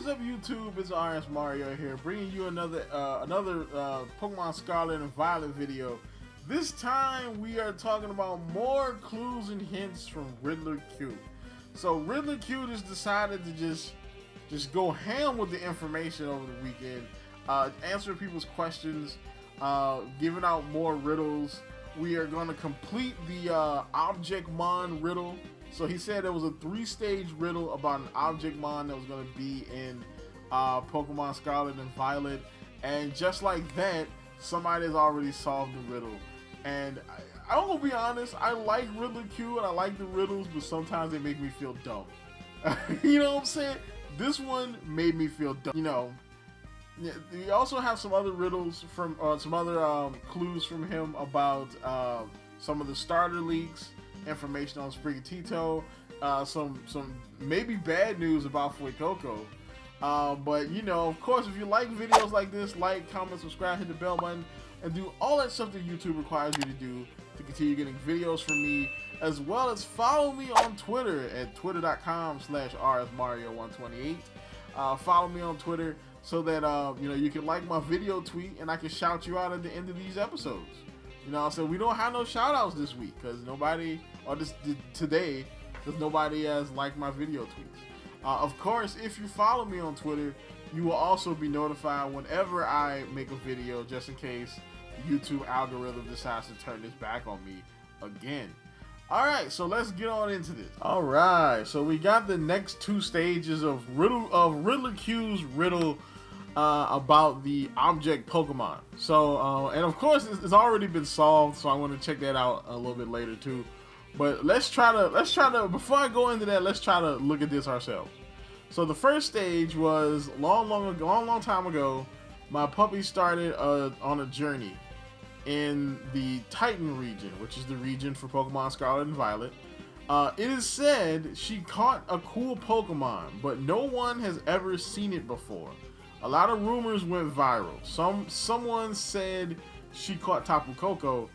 What is up, YouTube? It's RSMario here, bringing you another Pokemon Scarlet and Violet video. This time we are talking about more clues and hints from Riddler Khu. So Riddler Khu just decided to just go ham with the information over the weekend, answering people's questions, giving out more riddles. We are going to complete the Objectmon Riddle. So he said there was a 3-stage riddle about an Objectmon that was going to be in Pokemon Scarlet and Violet. And just like that, somebody has already solved the riddle. And I'm going to be honest, I like Riddler Khu and I like the riddles, but sometimes they make me feel dumb. You know what I'm saying? This one made me feel dumb. You know, we also have some other riddles from, some other clues from him about some of the starter leaks, information on Sprigatito, some maybe bad news about Fabcoco. But you know, of course, if you like videos like this, like, comment, subscribe, hit the bell button, and do all that stuff that YouTube requires you to do to continue getting videos from me, as well as follow me on Twitter at twitter.com/rsmario128. Follow me on Twitter so that you know, you can like my video tweet and I can shout you out at the end of these episodes. You know, so we don't have no shout outs this week because nobody, or today, because nobody has liked my video tweets. Of course, if you follow me on Twitter, you will also be notified whenever I make a video, just in case the YouTube algorithm decides to turn this back on me again. Alright, so let's get on into this. Alright, so we got the next 2 stages of Riddler Khu's riddle about the object Pokemon. So, and of course, it's already been solved, so I want to check that out a little bit later too. But let's try to, before I go into that, let's try to look at this ourselves. So the first stage was long time ago. My puppy started on a journey in the Titan region, which is the region for Pokemon Scarlet and Violet. It is said she caught a cool Pokemon, but no one has ever seen it before. A lot of rumors went viral. Someone said she caught Tapu Koko.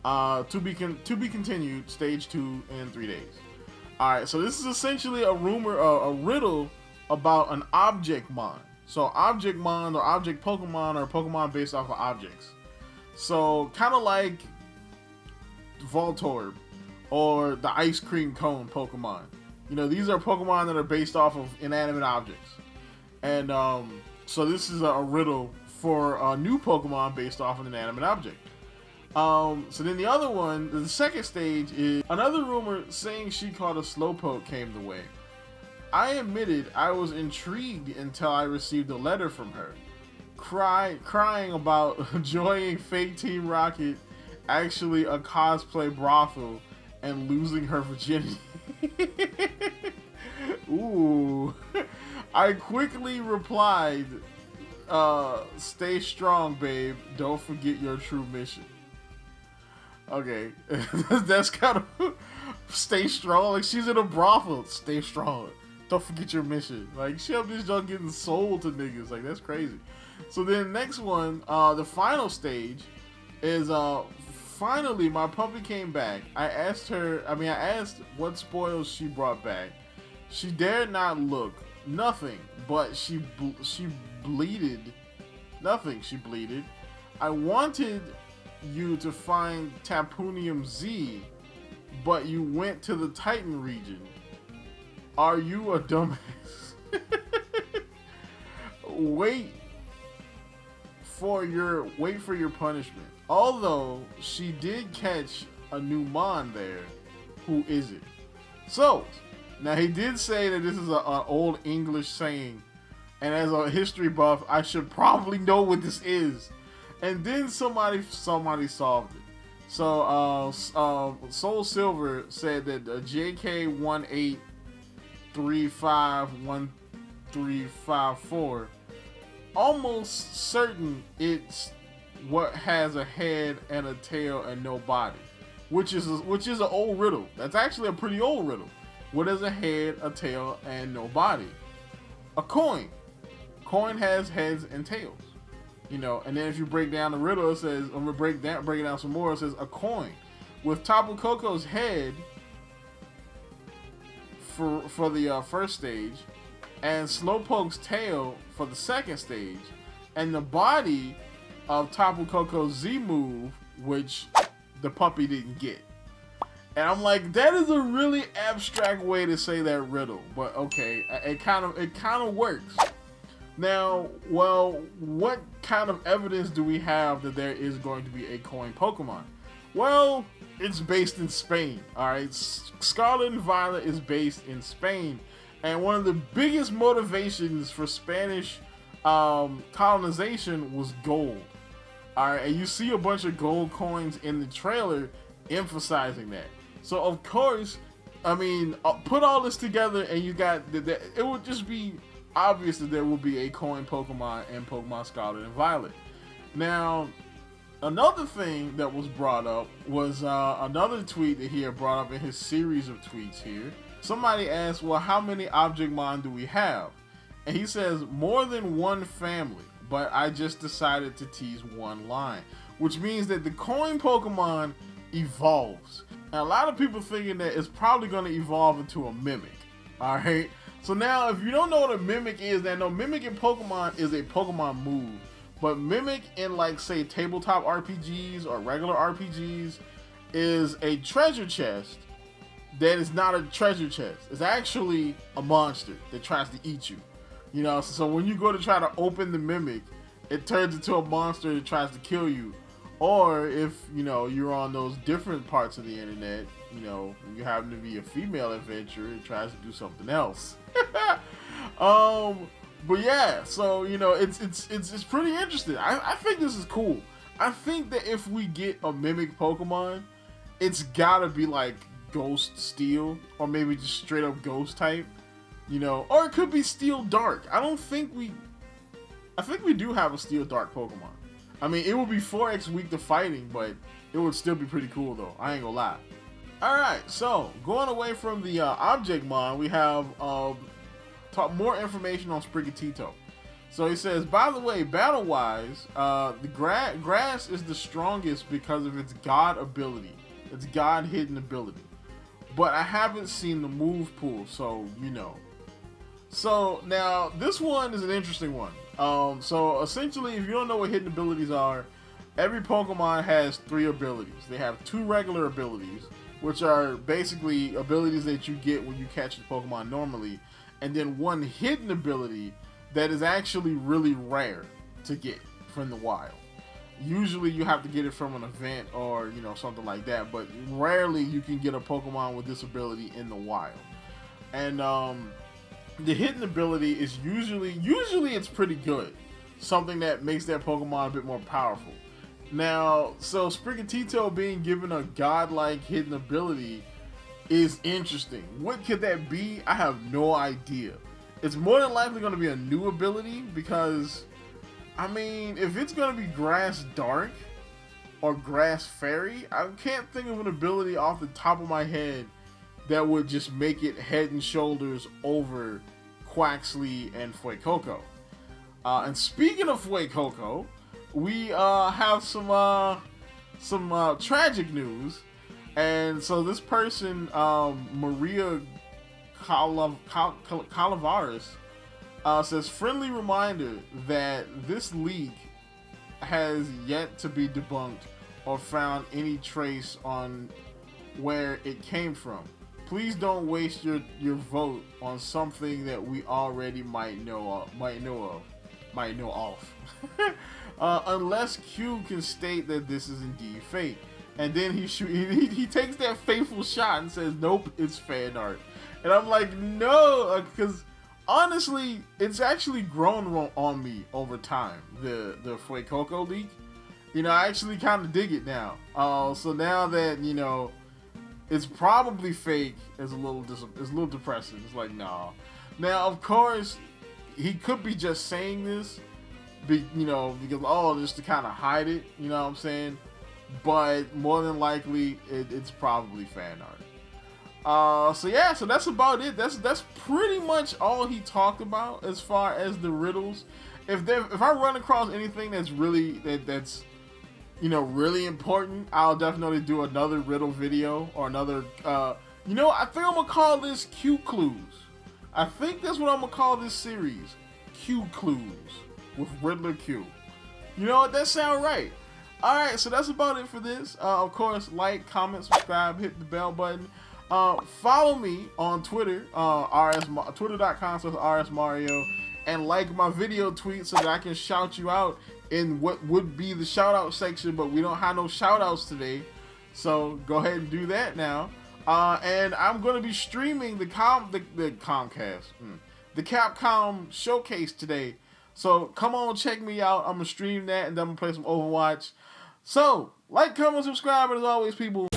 To be continued. Stage 2 in 3 days. All right, so this is essentially a rumor, a riddle about an Objectmon. So Objectmon or Object Pokemon are Pokemon based off of objects. So kind of like Voltorb or the ice cream cone Pokemon. You know, these are Pokemon that are based off of inanimate objects. And so this is a riddle for a new Pokemon based off of an inanimate object. So then the other one, the second stage, is another rumor saying she caught a Slowpoke came the way. I admitted I was intrigued until I received a letter from her, crying about joining fake Team Rocket, actually a cosplay brothel, and losing her virginity. Ooh. I quickly replied, stay strong, babe. Don't forget your true mission. Okay, that's kind of stay strong. Like, she's in a brothel. Stay strong. Don't forget your mission. Like, she up this junk getting sold to niggas. Like, that's crazy. So then next one, the final stage is finally my puppy came back. I asked what spoils she brought back. She dared not look. Nothing, but she bleated. Nothing, she bleated. I wanted you to find Tapunium Z, but you went to the Titan region. Are you a dumbass? Wait for your punishment. Although she did catch a new Mon there, who is it? So now he did say that this is an old English saying, and as a history buff, I should probably know what this is. And then somebody solved it. So Soul Silver said that JK18351354, almost certain it's what has a head and a tail and no body, which is an old riddle. That's actually a pretty old riddle. What is a head, a tail, and no body? A coin. Coin has heads and tails. You know, and then if you break down the riddle, it says, I'm gonna break it down some more. It says a coin with Tapu Koko's head for the first stage, and Slowpoke's tail for the second stage, and the body of Tapu Koko's Z move, which the puppy didn't get. And I'm like, that is a really abstract way to say that riddle, but okay, it kind of works. Now, well, what kind of evidence do we have that there is going to be a coin Pokemon? Well, it's based in Spain, alright? Scarlet and Violet is based in Spain, and one of the biggest motivations for Spanish colonization was gold. Alright, and you see a bunch of gold coins in the trailer emphasizing that. So of course, I mean, put all this together and you got that. It would just be obvious that there will be a coin Pokemon in Pokemon Scarlet and Violet. Now, another thing that was brought up was another tweet that he had brought up in his series of tweets here. Somebody asked, well, how many Objectmon do we have? And he says, more than one family, but I just decided to tease one line, which means that the coin Pokemon evolves. And a lot of people thinking that it's probably going to evolve into a Mimic. Alright? So now, if you don't know what a Mimic is, then no, Mimic in Pokemon is a Pokemon move. But Mimic in, like, say, tabletop RPGs or regular RPGs is a treasure chest that is not a treasure chest. It's actually a monster that tries to eat you. You know, so when you go to try to open the Mimic, it turns into a monster that tries to kill you. Or if, you know, you're on those different parts of the internet, you know, you happen to be a female adventurer, it tries to do something else. But yeah, so, you know, it's pretty interesting. I think this is cool. I think that if we get a Mimic Pokemon, it's gotta be like Ghost Steel, or maybe just straight up Ghost type, you know, or it could be Steel Dark. I think we do have a Steel Dark Pokemon. I mean, it would be 4x weak to fighting, but it would still be pretty cool though. I ain't gonna lie. Alright, so going away from the Objectmon, we have more information on Sprigatito. So he says, by the way, battle-wise, the grass is the strongest because of its God ability. Its God hidden ability. But I haven't seen the move pool, so you know. So now, this one is an interesting one. So essentially, if you don't know what hidden abilities are, every Pokemon has 3 abilities. They have 2 regular abilities, which are basically abilities that you get when you catch the Pokemon normally, and then 1 hidden ability that is actually really rare to get from the wild. Usually you have to get it from an event or, you know, something like that, but rarely you can get a Pokemon with this ability in the wild. And the hidden ability is usually it's pretty good. Something that makes that Pokemon a bit more powerful. Now, so Sprigatito being given a godlike hidden ability is interesting. What could that be? I have no idea. It's more than likely going to be a new ability because, I mean, if it's going to be Grass Dark or Grass Fairy, I can't think of an ability off the top of my head that would just make it head and shoulders over Quaxly and Fuecoco. And speaking of Fuecoco, we have some tragic news. And so this person, Maria Calaveras, says, friendly reminder that this leak has yet to be debunked or found any trace on where it came from. Please don't waste your vote on something that we already might know of. Unless Q can state that this is indeed fake. And then he takes that fateful shot and says, nope, it's fan art. And I'm like, no, because honestly, it's actually grown on me over time, the Fuecoco leak. You know, I actually kind of dig it now. So now that, you know, it's probably fake, it's a little depressing. It's like, nah. Now, of course, he could be just saying this, you know, because, just to kind of hide it, you know what I'm saying? But more than likely, it's probably fan art. So yeah, so that's about it. That's pretty much all he talked about as far as the riddles. If I run across anything that's really really important, I'll definitely do another riddle video or another. I think I'm gonna call this Khu Klus, I think that's what I'm gonna call this series, Khu Klus with Riddler Q. You know what? That sound right. All right, so that's about it for this. Of course, like, comment, subscribe, hit the bell button. Follow me on Twitter, twitter.com/RSMario, and like my video tweet so that I can shout you out in what would be the shout out section, but we don't have no shout outs today. So go ahead and do that now. And I'm going to be streaming the Capcom showcase today. So come on, check me out. I'm going to stream that and then I'm going to play some Overwatch. So, like, comment, subscribe, and as always, people...